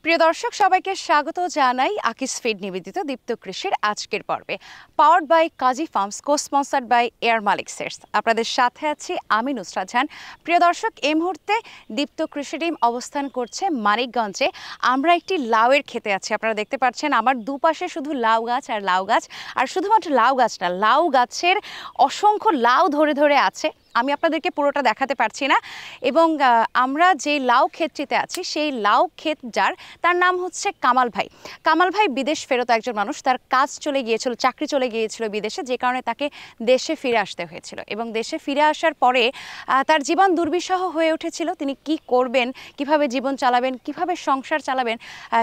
প্রিয় দর্শক সবাইকে স্বাগত জানাই আকিস ফিড নিবেদিত দীপ্ত কৃষির আজকের পর্বে powered by Kazi Farms co sponsored by এয়ার মালিক সেটস। আপনাদের সাথে আছি আমি নুসরাত জাহান। প্রিয় দর্শক এই মুহূর্তে দীপ্ত কৃষি টিম অবস্থান করছে মানিকগঞ্জে। আমরা একটি লাউয়ের খেতে আছি, আপনারা দেখতে পাচ্ছেন আমার দুপাশে শুধু লাউ গাছ আর লাউ গাছ, আর শুধুমাত্র লাউ গাছ না, লাউ গাছের অসংখ্য লাউ ধরে ধরে আছে। আমি আপনাদেরকে পুরোটা দেখাতে পারছি না। এবং আমরা যে লাউ ক্ষেতটিতে আছি সেই লাউ ক্ষেত যার, তার নাম হচ্ছে কামাল ভাই। কামাল ভাই বিদেশ ফেরত একজন মানুষ, তার কাজ চলে গিয়েছিল, চাকরি চলে গিয়েছিল বিদেশে, যে কারণে তাকে দেশে ফিরে আসতে হয়েছিল। এবং দেশে ফিরে আসার পরে তার জীবন দুর্বিষহ হয়ে উঠেছিল। তিনি কি করবেন, কিভাবে জীবন চালাবেন, কিভাবে সংসার চালাবেন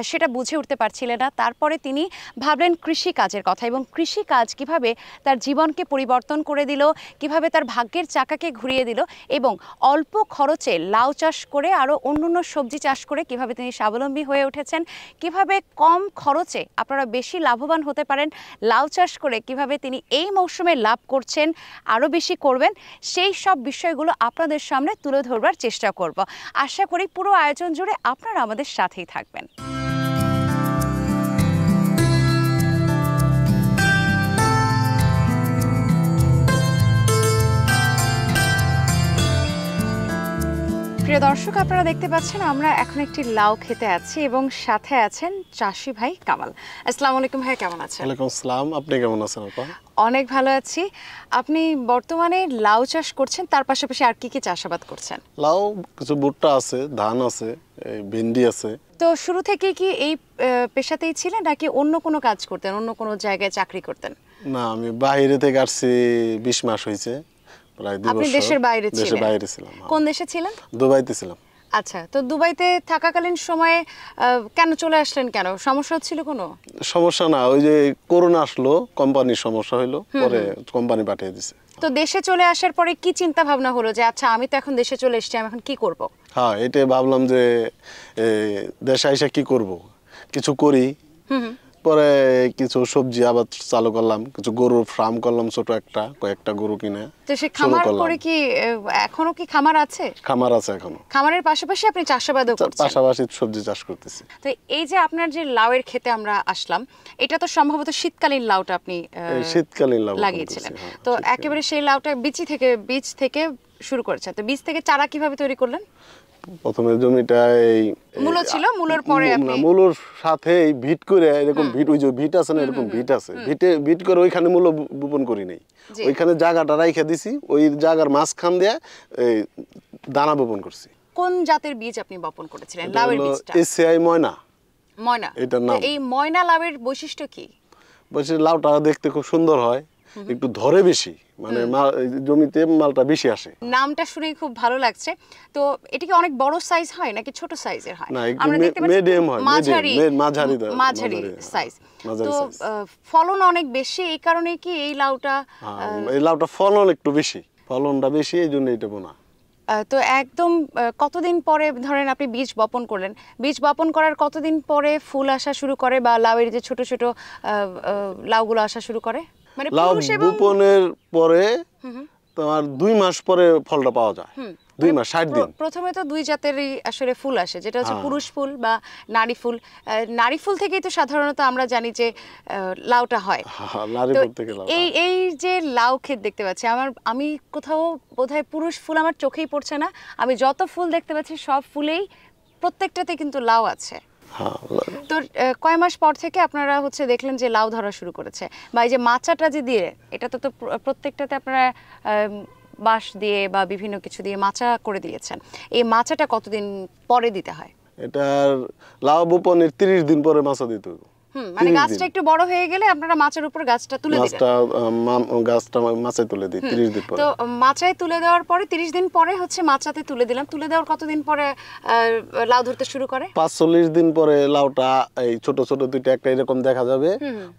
সেটা বুঝে উঠতে পারছিলেন না। তারপরে তিনি ভাবলেন কৃষিকাজের কথা, এবং কৃষিকাজ কিভাবে তার জীবনকে পরিবর্তন করে দিল, কিভাবে তার ভাগ্যের চাকাকে ঘুরিয়ে দিল, এবং অল্প খরচে লাউ চাষ করে আরও অন্যান্য সবজি চাষ করে কিভাবে তিনি স্বাবলম্বী হয়ে উঠেছেন, কিভাবে কম খরচে আপনারা বেশি লাভবান হতে পারেন লাউ চাষ করে, কিভাবে তিনি এই মৌসুমে লাভ করছেন, আরও বেশি করবেন, সেই সব বিষয়গুলো আপনাদের সামনে তুলে ধরবার চেষ্টা করব। আশা করি পুরো আয়োজন জুড়ে আপনারা আমাদের সাথেই থাকবেন। প্রিয় দর্শক আপনারা দেখতে পাচ্ছেন আমরা এখন একটি লাউ খেতে আছি এবং সাথে আছেন চাষি ভাই কামাল। আসসালামু আলাইকুম ভাই, কেমন আছেন? ওয়ালাইকুম আসসালাম, আপনি কেমন আছেন আপা? অনেক ভালো আছি। আপনি বর্তমানে লাউ চাষ করছেন, তার পাশাপাশি আর কি কি চাষাবাদ করছেন? লাউ, কিছু ভুট্টা আছে, ধান আছে, ভেন্ডি আছে। তো শুরু থেকে কি এই পেশাতেই ছিলেন নাকি অন্য কোনো কাজ করতেন, অন্য কোনো জায়গায় চাকরি করতেন? না, আমি বাইরে থেকে আসছি 20 মাস হয়েছে, প্রায় 2 বছর। আপনি দেশের বাইরে ছিলেন? দেশের বাইরে ছিলাম। কোন দেশে ছিলেন? দুবাইতে ছিলাম। আচ্ছা, তো দুবাইতে থাকাকালীন সময়ে কেন চলে আসলেন? কেন সমস্যা হচ্ছিল? কোনো সমস্যা না, ওই যে করোনা আসলো, কোম্পানির সমস্যা হলো, পরে কোম্পানি পাঠিয়ে দিছে। তো দেশে চলে আসার পরে কি চিন্তা ভাবনা হলো যে আচ্ছা আমি তো এখন দেশে চলে এসেছি, আমি এখন কি করব? হ্যাঁ, এটাই ভাবলাম যে দেশে এসে কি করব, কিছু করি। পরে কিছু সবজি আবাদ চালু করলাম, কিছু গরুর ফার্ম করলাম, ছোট একটা কয়েকটা গরু কিনে। তো সে খামার করে কি এখনো কি খামার আছে? খামার আছে এখনো। খামারের পাশাপাশি আপনি চাষাবাদও করছেন? পাশাপাশি সবজি চাষ করতেছি। তো এই যে আপনার যে লাউয়ের খেতে আমরা আসলাম, এটা তো সম্ভবত শীতকালীন লাউটা আপনি শীতকালীন লাউ লাগিয়েছিলেন। তো একেবারে সেই লাউটা বীজ থেকে শুরু করেছেন। তো বীজ থেকে চারা কিভাবে তৈরি করলেন? প্রথমে জমিটা এই মূলো ছিল, মূলোর পরে আপনি মূলোর সাথে এই ভিট করে, এরকম ভিট, ওই যে ভিট আছে না, এরকম ভিট আছে, ভিট করে ওইখানে মূলো বপন করি নাই, ওইখানে জায়গাটা রাইখা দিছি, ওই জায়গার মাঝখান দিয়ে এই দানা বপন করছি। কোন জাতের বীজ আপনি বপন করেছিলেন লাউয়ের বীজটা? এসিআই ময়না। ময়না, এটার নাম। এই ময়না লাউয়ের বৈশিষ্ট্য কি? বলছে লাউটা দেখতে খুব সুন্দর হয়, একটু ধরে বেশি, মানে জমিতে মালটা বেশি আসে। নামটা শুনেই খুব ভালো লাগছে। তো এটা কি অনেক বড় সাইজ হয় নাকি ছোট সাইজের হয়? না, আমরা দেখতে পাচ্ছি মিডিয়াম হয়, মাঝারি সাইজ। তো ফলন অনেক বেশি, এই কারণে কি এই লাউটা ফলন একটু বেশি, ফলনটা বেশি, এই জন্য এটা বোনা। তো একদম কতদিন পরে ধরেন আপনি বীজ বপন করলেন, বীজ বপন করার কতদিন পরে ফুল আসা শুরু করে বা লাউয়ের যে ছোট ছোট লাউগুলো আসা শুরু করে? মানে লাউ বপনের পরে তোমার 2 মাস পরে ফলটা পাওয়া যায়। 2 মাস 60 দিন। প্রথমে তো 2 জাতেরই আসলে ফুল আসে, যেটা হচ্ছে পুরুষ ফুল বা নারী ফুল। নারী ফুল থেকেই তো সাধারণত আমরা জানি যে লাউটা হয়। নারী ফুল থেকে লাউ। এই যে লাউ ক্ষেত দেখতে পাচ্ছি, আমি কোথাও বোধহয় পুরুষ ফুল আমার চোখেই পড়ছে না। আমি যত ফুল দেখতে পাচ্ছি সব ফুলেই প্রত্যেকটাতে কিন্তু লাউ আছে। তো কয় মাস পর থেকে আপনারা দেখলেন যে লাউ ধরা শুরু করেছে, বা এই যে মাচাটা যে দিয়ে, এটা তো প্রত্যেকটাতে আপনারা বাঁশ দিয়ে বা বিভিন্ন কিছু দিয়ে মাচা করে দিয়েছেন। এই মাচাটা কতদিন পরে দিতে হয়? এটার লাউ বপনের 30 দিন পরে মাচা দিতে হবে। মানে গাছটা একটু বড় হয়ে গেলে আপনারা মাচার উপর গাছটা তুলে দিলেন? গাছটা মাচায় তুলে দিই 30 দিন পরে। তো মাচায় তুলে দেওয়ার পরে 30 দিন পরে মাচাতে তুলে দিলাম। তুলে দেওয়ার কতদিন পরে লাউ ধরতে শুরু করে? 45 দিন পরে লাউটা এই ছোট ছোট দুইটা একটা এরকম দেখা যাবে।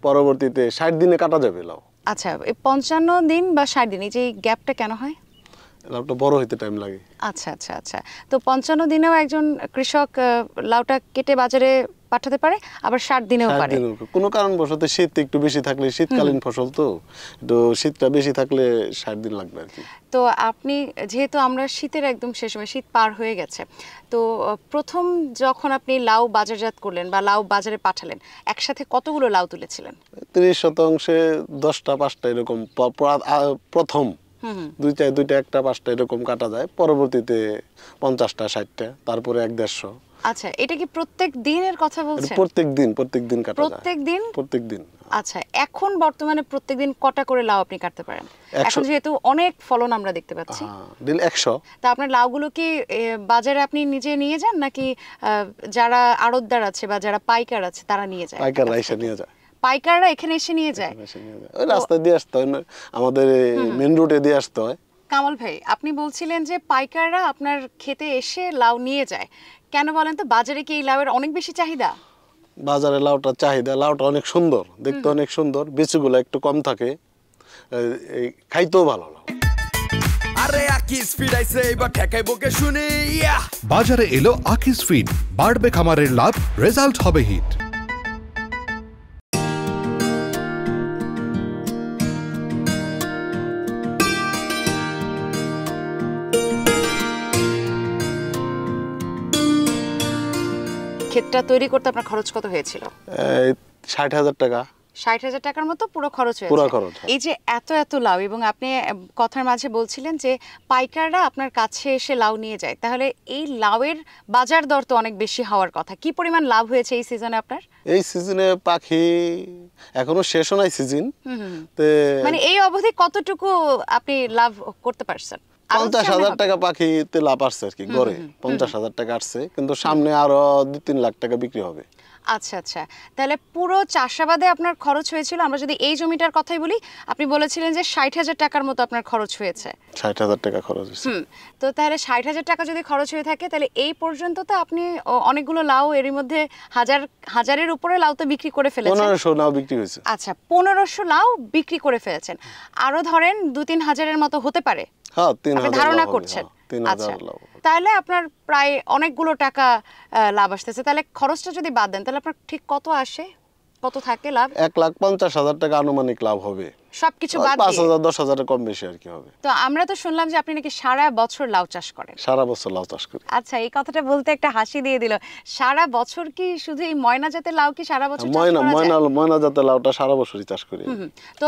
পরবর্তীতে 60 দিনে কাটা যাবে লাউ। আচ্ছা, এই 55 দিন বা 60 দিন, এই যে গ্যাপটা কেন হয়? লাউটা বড় হইতে টাইম লাগে। আচ্ছা আচ্ছা আচ্ছা। তো 55 দিনেও একজন কৃষক লাউটা কেটে বাজারে পাঠাতে পারে, আবার 60 দিনেও 60 পারে। দিনেও কোনো কারণবশত শীত একটু বেশি থাকলে, শীতকালীন ফসল তো একটু শীতটা বেশি থাকলে 60 দিন লাগবে আর কি। তো আপনি যেহেতু আমরা শীতের একদম শেষ সময়, শীত পার হয়ে গেছে, তো প্রথম যখন আপনি লাউ বাজারজাত করলেন বা লাউ বাজারে পাঠালেন, একসাথে কতগুলো লাউ তুলেছিলেন? 30% 10টা 5টা এরকম প্রথম দুইটা একটা 5টা এরকম কাটা যায়, পরবর্তীতে 50টা 60টা, তারপরে 1-150। আচ্ছা, এটা কি প্রত্যেক দিনের কথা বলছেন? প্রত্যেক দিন কাটা যায়। প্রত্যেক দিন। আচ্ছা, এখন বর্তমানে প্রত্যেকদিন কটা করে লাউ আপনি কাটতে পারেন? এখন যেহেতু অনেক ফলন আমরা দেখতে পাচ্ছি। দিন 100। তা আপনার লাউগুলো কি বাজারে আপনি নিজে নিয়ে যান, নাকি যারা আড়তদার আছে বা যারা পাইকার আছে তারা নিয়ে যায়? পাইকাররা এসে নিয়ে যায়। পাইকাররা এখানে এসে নিয়ে যায়? ওই রাস্তায় দিয়ে আসতে হয়, আমাদের মেন রোডে দিয়ে আসতে হয়। কামাল ভাই, আপনি বলছিলেন যে পাইকাররা আপনার খেতে এসে লাউ নিয়ে যায়, কেন বলেন তো? বাজারে কি এই লাউয়ের অনেক বেশি চাহিদা? বাজারে লাউটা চাহিদা, লাউটা অনেক সুন্দর দেখতে, অনেক সুন্দর, বিচিগুলো একটু কম থাকে, এই খাইতেও ভালো লাউ। আরে আকিস ফিড আইছে, এবার ঠেকাইবো কে শুনি। বাজারে এলো আকিস ফিড, বাড়বে খামারের লাভ, রেজাল্ট হবে হিট। ক্ষেতটা তৈরি করতে আপনার খরচ কত হয়েছিল? 60,000 টাকা। 60,000 টাকার মতো পুরো খরচ হয়েছে? পুরো খরচ। এই যে এত এত লাউ, এবং আপনি কথার মাঝে বলছিলেন যে পাইকাররা আপনার কাছে এসে লাউ নিয়ে যায়, তাহলে এই লাউয়ের বাজার দর তো অনেক বেশি হওয়ার কথা। কি পরিমাণ লাভ হয়েছে এই সিজনে আপনার? এই সিজনে পাখি এখনো শেষ হয় সিজন, মানে এই অবধি কতটুকু আপনি লাভ করতে পারছেন? 50,000 টাকা পাখিতে লাভ আসছে আর কি, গড়ে 50,000 টাকা আসছে, কিন্তু সামনে আরো 2-3 লাখ টাকা বিক্রি হবে। আচ্ছা আচ্ছা, তাহলে পুরো চাষাবাদে আপনার খরচ হয়েছিল, আমরা যদি এই জমিটার কথাই বলি, আপনি বলেছিলেন যে 60,000 টাকার মতো আপনার খরচ হয়েছে। 60,000 টাকা খরচ হয়েছে। তো তাহলে 60,000 টাকা যদি খরচ হয়ে থাকে, তাহলে এই পর্যন্ত তো আপনি অনেকগুলো লাউ, এর মধ্যে হাজারের উপরে লাউ তো বিক্রি করে ফেলেছেন। 1500 লাউ বিক্রি হয়েছে। আচ্ছা, 1500 লাউ বিক্রি করে ফেলেছেন, আরো ধরেন 2-3 হাজারের মতো হতে পারে। হ্যাঁ, 3,000 ধারণা করছেন। 3,000 লাউ। তাহলে আপনার প্রায় অনেকগুলো টাকা লাভ আসতেছে। তাহলে খরচটা যদি বাদ দেন, তাহলে আপনার ঠিক কত আসে, কত থাকে লাভ? 1,50,000 টাকা আনুমানিক লাভ হবে, সবকিছু বাদ দিয়ে। 5,000-10,000 কম বেশি আর কি হবে। তো আমরা তো শুনলাম যে আপনি নাকি সারা বছর লাউ চাষ করেন। সারা বছর লাউ চাষ করি। আচ্ছা, এই কথাটা বলতে একটা হাসি দিয়ে দিল। সারা বছর কি শুধু এই ময়না জাতের লাউ কি সারা বছর চাষ করা যায়? ময়না জাতের লাউটা সারা বছরই চাষ করি। তো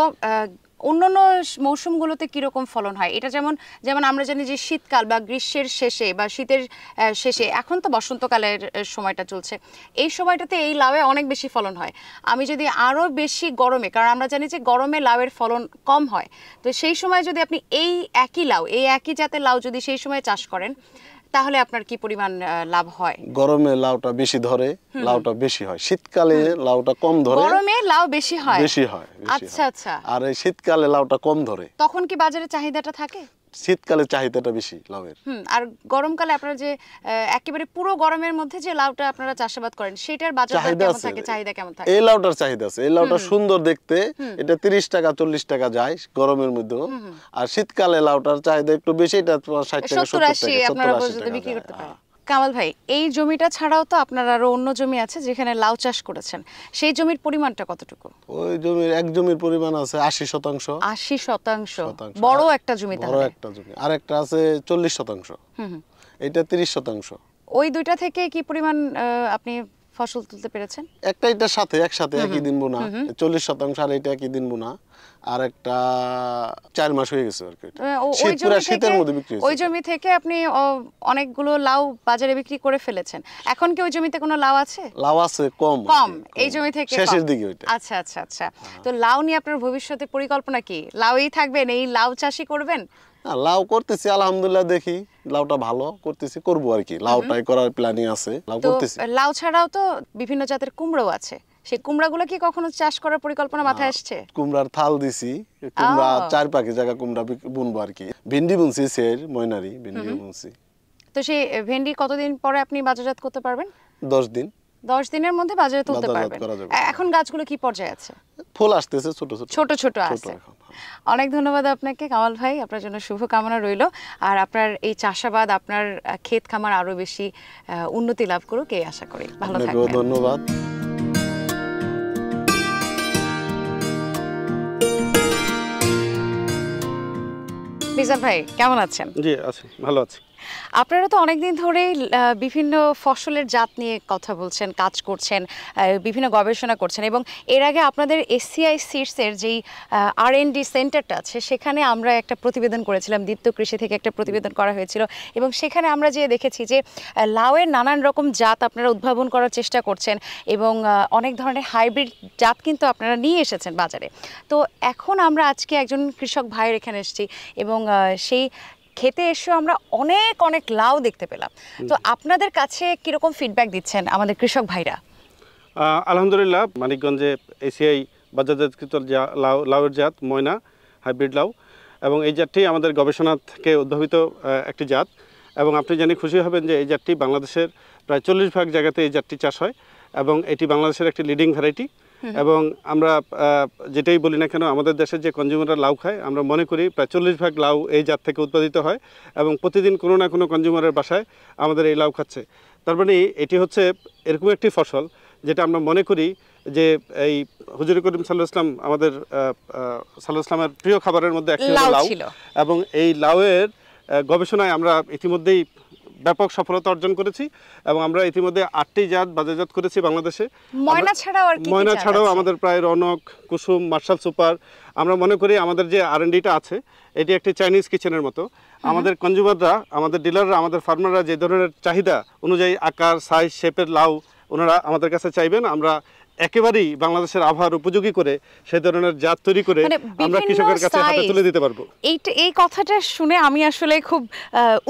অন্যান্য মৌসুমগুলোতে কিরকম ফলন হয়? এটা যেমন আমরা জানি যে শীতকাল বা গ্রীষ্মের শেষে বা শীতের শেষে, এখন তো বসন্তকালের সময়টা চলছে, এই সময়টাতে এই লাউয়ে অনেক বেশি ফলন হয়। আমি যদি আরো বেশি গরমে, কারণ আমরা জানি যে গরমে লাউয়ের ফলন কম হয়, তো সেই সময় যদি আপনি এই একই জাতের লাউ যদি সেই সময় চাষ করেন, তাহলে আপনার কি পরিমাণ লাভ হয়? গরমে লাউটা বেশি ধরে, লাউটা বেশি হয়। শীতকালে লাউটা কম ধরে। গরমে লাউ বেশি হয়? বেশি হয়। আচ্ছা আচ্ছা। আর এই শীতকালে লাউটা কম ধরে। তখন কি বাজারে চাহিদাটা থাকে? শীতকালে চাহিদাটা বেশি লাউয়ের। আর গরমকালে আপনারা যে একেবারে পুরো গরমের মধ্যে যে লাউটা আপনারা চাষাবাদ করেন, সেটার বাজার কেমন থাকে, চাহিদা কেমন থাকে? এই লাউটার চাহিদা আছে। এই লাউটা সুন্দর দেখতে, এটা 30 টাকা 40 টাকা যায় গরমের মধ্যে। আর শীতকালে লাউটার চাহিদা একটু বেশি, এটা 60 টাকা 70 টাকা আপনারা পর্যন্ত বিক্রি করতে পারেন। কামাল ভাই, এই জমিটা ছাড়াও তো আপনার আরো অন্য জমি আছে যেখানে লাউ চাষ করেছেন, সেই জমির পরিমাণটা কতটুকু? ওই জমির পরিমাণ আছে 80%। 80%? বড় একটা জমি। বড় একটা জমি। আর একটা আছে 40%। এটা 30%। ওই দুইটা থেকে কি পরিমাণ আপনি ফসল তুলতে পেরেছেন? এটার সাথে একসাথে একই দিন বোনা, 40%, আর এটা একই দিন বোনা। আর একটা 4 মাস হয়ে গেছে আর কি। শীতের মধ্যে বিক্রি হয়েছে। ওই জমি থেকে আপনি অনেকগুলো লাউ বাজারে বিক্রি করে ফেলেছেন। এখন কি ওই জমিতে কোনো লাউ আছে? লাউ আছে কম। এই জমি থেকে শেষের দিকে ওইটা। আচ্ছা আচ্ছা আচ্ছা। তো লাউ নিয়ে আপনার ভবিষ্যতে পরিকল্পনা কি? লাউই থাকবেন, এই লাউ চাষই করবেন? না, লাউ করতেছি আলহামদুলিল্লাহ, দেখি লাউটা ভালো করতেছি, করবো আর কি। লাউটাই করার প্ল্যানিং আছে, লাউ করতেছি। লাউ ছাড়াও তো বিভিন্ন জাতের কুমড়ো আছে, সেই কুমড়াগুলো কি কখনো চাষ করার পরিকল্পনা মাথায় আসছে? কুমড়ার থাল দিছি, কুমড়া 4 জায়গা কুমড়া বুনবো আর কি। ভিন্ডি বুনছি, ময়নারি ভিন্ডি বুনছি। তো সেই ভেন্ডি কতদিন পরে আপনি বাজারজাত করতে পারবেন? 10 দিন। 10 দিনের মধ্যে বাজারে তুলতে বাজারজাত পারবেন। করা যাবে। এখন গাছগুলো কি পর্যায়ে আছে? ফুল আসতেছে ছোট ছোট ছোট ছোট আছে। এখন। অনেক ধন্যবাদ আপনাকে কামাল ভাই, আপনার জন্য শুভকামনা রইল। আর আপনার এই চাষাবাদ, আপনার ক্ষেত খামার আরো বেশি উন্নতি লাভ করুক এই আশা করি। ভালো আপনাকেও থাকবেন। ধন্যবাদ। মিজান ভাই কেমন আছেন? জি আছি, ভালো আছি। আপনারা তো অনেকদিন ধরেই বিভিন্ন ফসলের জাত নিয়ে কথা বলছেন, কাজ করছেন, বিভিন্ন গবেষণা করছেন, এবং এর আগে আপনাদের এসসিআই সিডসের যেই R&D সেন্টারটা আছে সেখানে আমরা একটা প্রতিবেদন করেছিলাম, দীপ্ত কৃষি থেকে একটা প্রতিবেদন করা হয়েছিল, এবং সেখানে আমরা যে দেখেছি যে লাউয়ের নানান রকম জাত আপনারা উদ্ভাবন করার চেষ্টা করছেন, এবং অনেক ধরনের হাইব্রিড জাত কিন্তু আপনারা নিয়ে এসেছেন বাজারে। তো এখন আমরা আজকে একজন কৃষক ভাইয়ের এখানে এসেছি, এবং সেই খেতে এসে আমরা অনেক অনেক লাউ দেখতে পেলাম। তো আপনাদের কাছে কিরকম ফিডব্যাক দিচ্ছেন আমাদের কৃষক ভাইরা? আলহামদুলিল্লাহ, মানিকগঞ্জে এসিআই বাজারজাতকৃত লাউয়ের জাত ময়না হাইব্রিড লাউ, এবং এই জাতটি আমাদের গবেষণা থেকে উদ্ভাবিত একটি জাত। এবং আপনি জানি খুশি হবেন যে এই জাতটি বাংলাদেশের প্রায় 40% জায়গাতে এই জাতটি চাষ হয়, এবং এটি বাংলাদেশের একটি লিডিং ভ্যারাইটি। এবং আমরা যেটাই বলি না কেন, আমাদের দেশের যে কনজিউমাররা লাউ খায়, আমরা মনে করি প্রায় 40% লাউ এই জাত থেকে উৎপাদিত হয়, এবং প্রতিদিন কোনো না কোনো কনজিউমারের বাসায় আমাদের এই লাউ খাচ্ছে। তার মানে এটি হচ্ছে এরকম একটি ফসল যেটা আমরা মনে করি যে এই হুজুর করিম সাল্লাল্লাহু আলাইহি ওয়াসাল্লাম আমাদের সাল্লাল্লাহু আলাইহি ওয়াসাল্লামের প্রিয় খাবারের মধ্যে একটি হলো লাউ। এবং এই লাউয়ের গবেষণায় আমরা ইতিমধ্যেই ব্যাপক সফলতা অর্জন করেছি, এবং আমরা ইতিমধ্যে 8টি জাত বাজারজাত করেছি বাংলাদেশে। ময়না ছাড়াও আমাদের প্রায় রনক, কুসুম, মার্শাল সুপার। আমরা মনে করি আমাদের যে R&Dটা আছে এটি একটি চাইনিজ কিচেনের মতো। আমাদের কনজিউমাররা, আমাদের ডিলাররা, আমাদের ফার্মাররা যে ধরনের চাহিদা অনুযায়ী আকার, সাইজ, শেপের লাউ ওনারা আমাদের কাছে চাইবেন, আমরা একেবারেই বাংলাদেশের আবহাওয়ার উপযোগী করে সেই ধরনের জাত তৈরি করে আমরা কৃষকের কাছে হাতে তুলে দিতে পারবো। এই কথাটা শুনে আমি আসলে খুব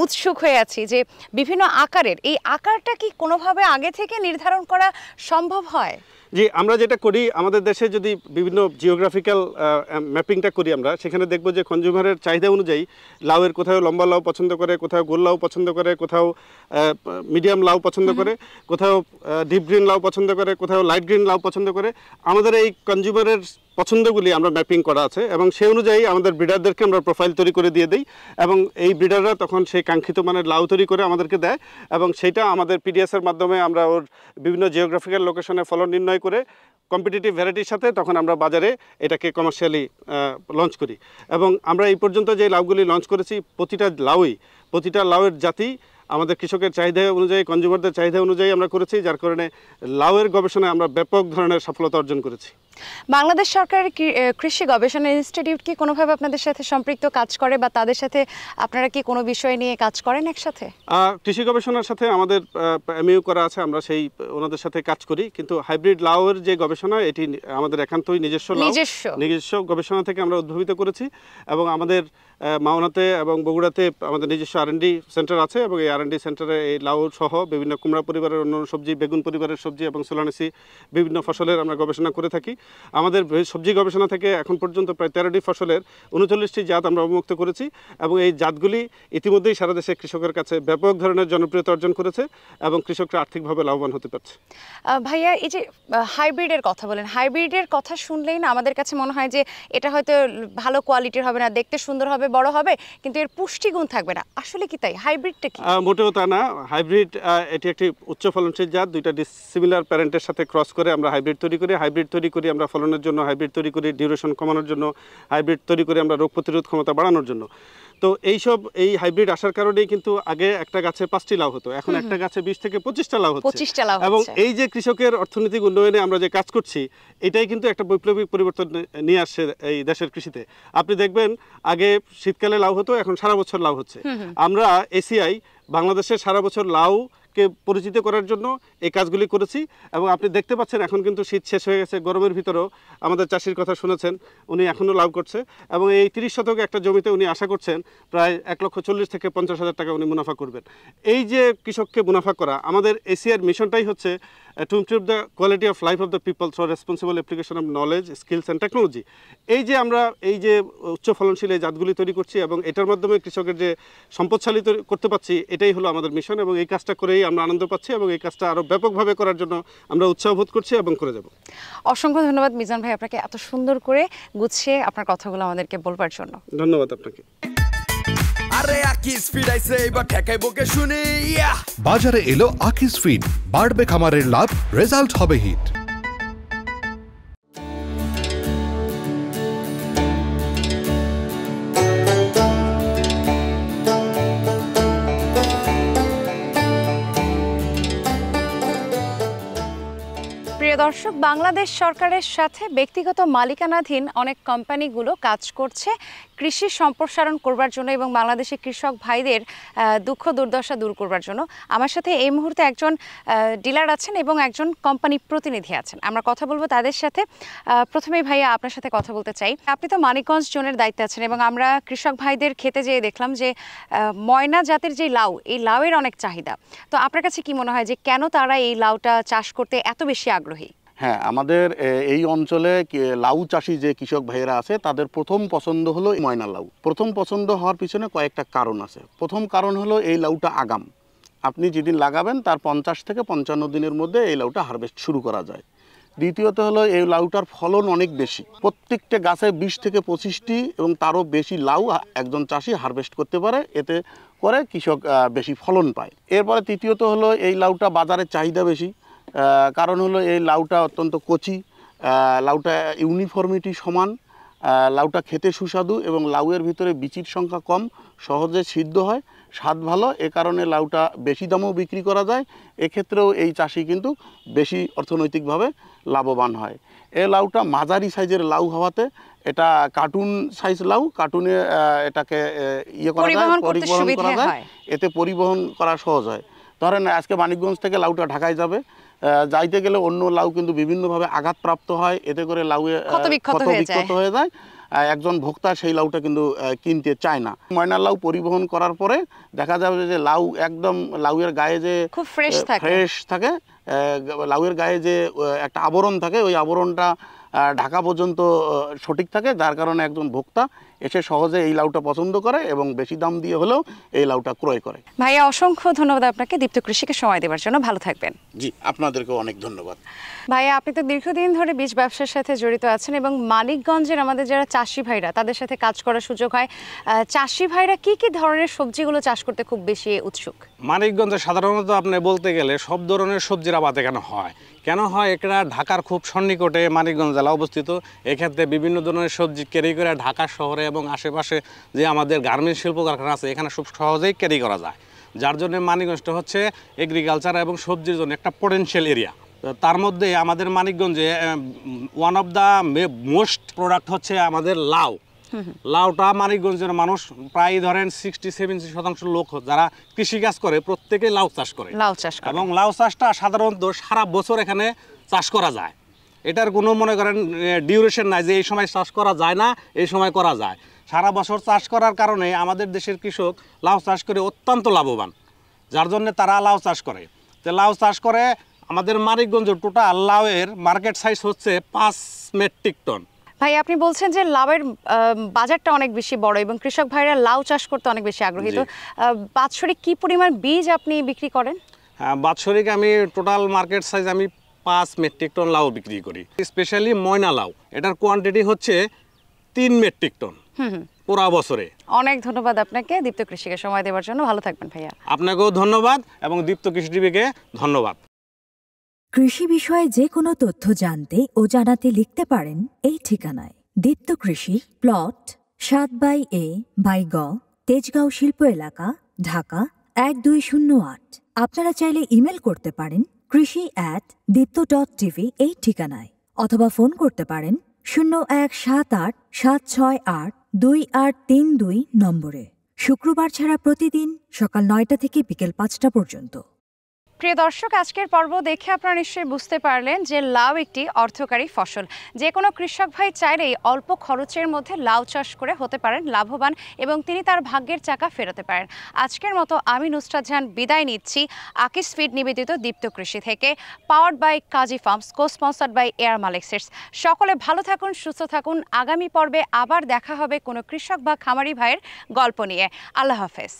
উৎসুক হয়ে আছি যে বিভিন্ন আকারের, এই আকারটা কি কোনোভাবে আগে থেকে নির্ধারণ করা সম্ভব হয়? জি, আমরা যেটা করি, আমাদের দেশে যদি বিভিন্ন জিওগ্রাফিক্যাল ম্যাপিংটা করি, আমরা সেখানে দেখব যে কনজিউমারের চাহিদা অনুযায়ী লাউয়ের কোথাও লম্বা লাউ পছন্দ করে, কোথাও গোল লাউ পছন্দ করে, কোথাও মিডিয়াম লাউ পছন্দ করে, কোথাও ডিপ গ্রিন লাউ পছন্দ করে, কোথাও লাইট গ্রিন লাউ পছন্দ করে। আমাদের এই কনজিউমারের পছন্দগুলি আমরা ম্যাপিং করা আছে, এবং সেই অনুযায়ী আমাদের ব্রিডারদেরকে আমরা প্রোফাইল তৈরি করে দিয়ে দিই, এবং এই ব্রিডাররা তখন সেই কাঙ্ক্ষিত মানের লাউ তৈরি করে আমাদেরকে দেয়, এবং সেইটা আমাদের পিডিএসের মাধ্যমে আমরা ওর বিভিন্ন জিওগ্রাফিক্যাল লোকেশনে ফলন নির্ণয় করে কম্পিটিটিভ ভ্যারাইটির সাথে তখন আমরা বাজারে এটাকে কমার্শিয়ালি লঞ্চ করি। এবং আমরা এই পর্যন্ত যে লাউগুলি লঞ্চ করেছি, প্রতিটা লাউয়ের জাতি আমাদের কৃষকের চাহিদা অনুযায়ী, কনজিউমারদের চাহিদা অনুযায়ী আমরা করেছি, যার কারণে লাউয়ের গবেষণায় আমরা ব্যাপক ধরনের সফলতা অর্জন করেছি। বাংলাদেশ সরকারের কৃষি গবেষণা ইনস্টিটিউট কি কোনোভাবে আপনাদের সাথে সম্পৃক্ত কাজ করে, বা তাদের সাথে আপনারা কি কোনো বিষয় নিয়ে কাজ করেন একসাথে? কৃষি গবেষণার সাথে আমাদের এমইউ করা আছে, আমরা সেই ওনাদের সাথে কাজ করি, কিন্তু হাইব্রিড লাউয়ের যে গবেষণা এটি আমাদের একান্তই নিজস্ব গবেষণা থেকে আমরা উদ্ভাবিত করেছি। এবং আমাদের মাওনাতে এবং বগুড়াতে আমাদের নিজস্ব R&D সেন্টার আছে, এবং এই R&D সেন্টারে এই লাউ সহ বিভিন্ন কুমড়া পরিবারের অন্য সবজি, বেগুন পরিবারের সবজি এবং সোলানেসি বিভিন্ন ফসলের আমরা গবেষণা করে থাকি। আমাদের সবজি গবেষণা থেকে এখন পর্যন্ত প্রায় 13টি ফসলের 39টি জাত আমরা অবমুক্ত করেছি, এবং এই জাতগুলি ইতিমধ্যেই সারা দেশে কৃষকের কাছে ব্যাপক ধরনের জনপ্রিয়তা অর্জন করেছে, এবং কৃষকরা আর্থিকভাবে লাভবান হতে পারছে। ভাইয়া, এই যে হাইব্রিডের কথা বলেন, হাইব্রিডের কথা শুনলেই না আমাদের কাছে মনে হয় যে এটা হয়তো ভালো কোয়ালিটির হবে না, দেখতে সুন্দর হবে, বড় হবে, কিন্তু এর পুষ্টিগুণ থাকবে না। আসলে কি তাই? হাইব্রিডটা কি? মোটেও তা না। হাইব্রিড এটি একটি উচ্চ ফলনশীল জাত, দুইটা ডিসিমিলার প্যারেন্টের সাথে ক্রস করে আমরা হাইব্রিড তৈরি করি আমরা ফলনের জন্য, হাইব্রিড তৈরি করি ডিউরেশন কমানোর জন্য, হাইব্রিড তৈরি করি আমরা রোগ প্রতিরোধ ক্ষমতা বাড়ানোর জন্য। তো এই হাইব্রিড আসার কারণেই কিন্তু আগে একটা গাছে 5টি লাউ হতো, এখন একটা গাছে 20 থেকে 25টা লাউ হচ্ছে। এবং এই যে কৃষকের অর্থনৈতিক উন্নয়নে আমরা যে কাজ করছি, এটাই কিন্তু একটা বৈপ্লবিক পরিবর্তন নিয়ে আসছে এই দেশের কৃষিতে। আপনি দেখবেন আগে শীতকালে লাউ হতো, এখন সারা বছর লাউ হচ্ছে। আমরা এসিআই বাংলাদেশের সারা বছর লাউকে পরিচিত করার জন্য এই কাজগুলি করেছি, এবং আপনি দেখতে পাচ্ছেন এখন কিন্তু শীত শেষ হয়ে গেছে, গরমের ভিতরেও আমাদের চাষির কথা শুনেছেন, উনি এখনও লাউ করছে, এবং এই 30 শতকে একটা জমিতে উনি আশা করছেন প্রায় 1,40,000 থেকে 50,000 টাকা উনি মুনাফা করবেন। এই যে কৃষককে মুনাফা করা, আমাদের এসিআর মিশনটাই হচ্ছে to improve the quality of life of the people through responsible application of knowledge, skills and technology. এই যে আমরা এই যে উচ্চ ফলনশীল এই জাতগুলি তৈরি করছি এবং এটার মাধ্যমে কৃষকের যে সম্পদশালী করতে পারছি, এটাই হলো আমাদের মিশন এবং এই কাজটা করেই আমরা আনন্দ পাচ্ছি এবং এই কাজটা আরও ব্যাপকভাবে করার জন্য আমরা উৎসাহ বোধ করছি এবং করে যাব। অসংখ্য ধন্যবাদ মিজান ভাই আপনাকে এত সুন্দর করে গুছিয়ে আপনার কথাগুলো আমাদেরকে বলবার জন্য। ধন্যবাদ আপনাকে। আরে আকিস ফিড আইছে এবার ঠেকাইবো কে শুনি। বাজারে এলো আকিস ফিড, বাড়বে খামারের লাভ, রেজাল্ট হবে হিট। প্রিয় দর্শক, বাংলাদেশ সরকারের সাথে ব্যক্তিগত মালিকানাধীন অনেক কোম্পানিগুলো কাজ করছে কৃষি সম্প্রসারণ করবার জন্য এবং বাংলাদেশের কৃষক ভাইদের দুঃখ দুর্দশা দূর করবার জন্য। আমার সাথে এই মুহূর্তে একজন ডিলার আছেন এবং একজন কোম্পানি প্রতিনিধি আছেন, আমরা কথা বলবো তাদের সাথে। প্রথমেই ভাইয়া আপনার সাথে কথা বলতে চাই, আপনি তো মানিকগঞ্জ জোনের দায়িত্বে আছেন এবং আমরা কৃষক ভাইদের খেতে যেয়ে দেখলাম যে ময়না জাতের যে লাউ, এই লাউয়ের অনেক চাহিদা। তো আপনার কাছে কি মনে হয় যে কেন তারা এই লাউটা চাষ করতে এত বেশি আগ্রহী? হ্যাঁ, আমাদের এই অঞ্চলে লাউ চাষি যে কৃষক ভাইয়েরা আছে তাদের প্রথম পছন্দ হলো ময়না লাউ। প্রথম পছন্দ হওয়ার পিছনে কয়েকটা কারণ আছে। প্রথম কারণ হলো এই লাউটা আগাম, আপনি যেদিন লাগাবেন তার 50 থেকে 55 দিনের মধ্যে এই লাউটা হারভেস্ট শুরু করা যায়। দ্বিতীয়ত হলো এই লাউটার ফলন অনেক বেশি, প্রত্যেকটা গাছে 20 থেকে 25টি এবং তারও বেশি লাউ একজন চাষি হারভেস্ট করতে পারে, এতে করে কৃষক বেশি ফলন পায়। এরপরে তৃতীয়ত হলো এই লাউটা বাজারে চাহিদা বেশি, কারণ হলো এই লাউটা অত্যন্ত কচি, লাউটা ইউনিফর্মিটি সমান, লাউটা খেতে সুস্বাদু এবং লাউয়ের ভিতরে বিচির সংখ্যা কম, সহজে সিদ্ধ হয়, স্বাদ ভালো, এ কারণে লাউটা বেশি দামেও বিক্রি করা যায়। এক্ষেত্রেও এই চাষি কিন্তু বেশি অর্থনৈতিকভাবে লাভবান হয়। এই লাউটা মাঝারি সাইজের লাউ হওয়াতে এটা কার্টুন সাইজ লাউ, কার্টুনে এটাকে করা যায়, পরিবহন করা যায়, এতে পরিবহন করা সহজ হয়। ধরেন আজকে মানিকগঞ্জ থেকে লাউটা ঢাকায় যাবে, যাইতে গেলে অন্য লাউ কিন্তু বিভিন্নভাবে আঘাতপ্রাপ্ত হয়, এতে করে লাউয়ে ক্ষত বিক্ষত হয়ে যায়, একজন ভোক্তা সেই লাউটা কিন্তু কিনতে চায় না। ময়না লাউ পরিবহন করার পরে দেখা যাবে যে লাউ একদম লাউয়ের গায়ে যে খুব ফ্রেশ থাকে, লাউয়ের গায়ে যে একটা আবরণ থাকে, ওই আবরণটা ঢাকা পর্যন্ত সঠিক থাকে, যার কারণে একজন ভোক্তা এসে সহজে এই লাউটা পছন্দ করে এবং বেশি দাম দিয়ে হলেও এই লাউটা ক্রয় করে। ভাইয়া অসংখ্য ধন্যবাদ আপনাকে দীপ্ত কৃষিকে সময় দেওয়ার জন্য, ভালো থাকবেন। জি, আপনাদেরকেও অনেক ধন্যবাদ। ভাইয়া, আপনি তো দীর্ঘদিন ধরে বীজ ব্যবসার সাথে জড়িত আছেন এবং মানিকগঞ্জের আমাদের যারা চাষি ভাইরা তাদের সাথে কাজ করার সুযোগ হয়। চাষি ভাইরা কি কি ধরনের সবজিগুলো চাষ করতে খুব বেশি উৎসুক? মানিকগঞ্জে সাধারণত আপনি বলতে গেলে সব ধরনের সবজির আবাদ এখানে হয়। কেন হয়? এটা ঢাকার খুব সন্নিকটে মানিকগঞ্জ জেলা অবস্থিত। এক্ষেত্রে বিভিন্ন ধরনের সবজি ক্যারি করে ঢাকা শহরে এবং আশেপাশে যে আমাদের গার্মেন্টস শিল্প কারখানা আছে এখানে খুব সহজেই ক্যারি করা যায়, যার জন্য মানিকগঞ্জটা হচ্ছে এগ্রিকালচার এবং সবজির জন্য একটা পোটেনশিয়াল এরিয়া। তার মধ্যে আমাদের মানিকগঞ্জে one of the most product হচ্ছে আমাদের লাউ। লাউটা মানিকগঞ্জের মানুষ প্রায় ধরেন 60-70% লোক যারা কৃষিকাজ করে প্রত্যেকে লাউ চাষ করে এবং লাউ চাষটা সাধারণত সারা বছর এখানে চাষ করা যায়। এটার কোনো মনে করেন ডিউরেশন নাই যে এই সময় চাষ করা যায় না, এই সময় করা যায়। সারা বছর চাষ করার কারণে আমাদের দেশের কৃষক লাউ চাষ করে অত্যন্ত লাভবান, যার জন্য তারা লাউ চাষ করে। তো লাউ চাষ করে আমাদের মানিকগঞ্জের টোটাল লাউয়ের মার্কেট সাইজ হচ্ছে 5 মেট্রিক টন। ভাই, আপনি বলছেন যে লাউয়ের বাজারটা অনেক বেশি বড় এবং কৃষক ভাইরা লাউ চাষ করতে অনেক বেশি আগ্রহী। তো বাৎসরিক কি পরিমাণ বীজ আপনি বিক্রি করেন? হ্যাঁ, বাৎসরিক আমি টোটাল মার্কেট সাইজ আমি 5 মেট্রিক টন লাউ বিক্রি করি। স্পেশালি ময়না লাউ, এটার কোয়ান্টিটি হচ্ছে 3 মেট্রিক টন পুরা বছরে। অনেক ধন্যবাদ আপনাকে দীপ্ত কৃষিকে সময় দেওয়ার জন্য, ভালো থাকবেন ভাইয়া। আপনাকেও ধন্যবাদ এবং দীপ্ত কৃষি টিভিকে ধন্যবাদ। কৃষি বিষয়ে যে কোনো তথ্য জানতে ও জানাতে লিখতে পারেন এই ঠিকানায়। দীপ্ত কৃষি, প্লট 7/A/গ, তেজগাঁও শিল্প এলাকা, ঢাকা 1208। আপনারা চাইলে ইমেল করতে পারেন krishi@dipto.tv এই ঠিকানায়, অথবা ফোন করতে পারেন 0178-768-2832 নম্বরে। শুক্রবার ছাড়া প্রতিদিন সকাল 9টা থেকে বিকেল 5টা পর্যন্ত। প্রিয় দর্শক, আজকের পর্ব দেখে আপনারা নিশ্চয়ই বুঝতে পারলেন যে লাউ একটি অর্থকারী ফসল। যে কোনো কৃষক ভাই চাইলেই অল্প খরচের মধ্যে লাউ চাষ করে হতে পারেন লাভবান এবং তিনি তার ভাগ্যের চাকা ফেরাতে পারেন। আজকের মতো আমি নুসরাত জাহান বিদায় নিচ্ছি আকিস ফিড নিবেদিত দীপ্ত কৃষি থেকে, powered by Kazi Farms, co sponsored by এয়ার মালিক সিডস। সকলে ভালো থাকুন, সুস্থ থাকুন। আগামী পর্বে আবার দেখা হবে কোনো কৃষক বা খামারি ভাইয়ের গল্প নিয়ে। আল্লাহ হাফেজ।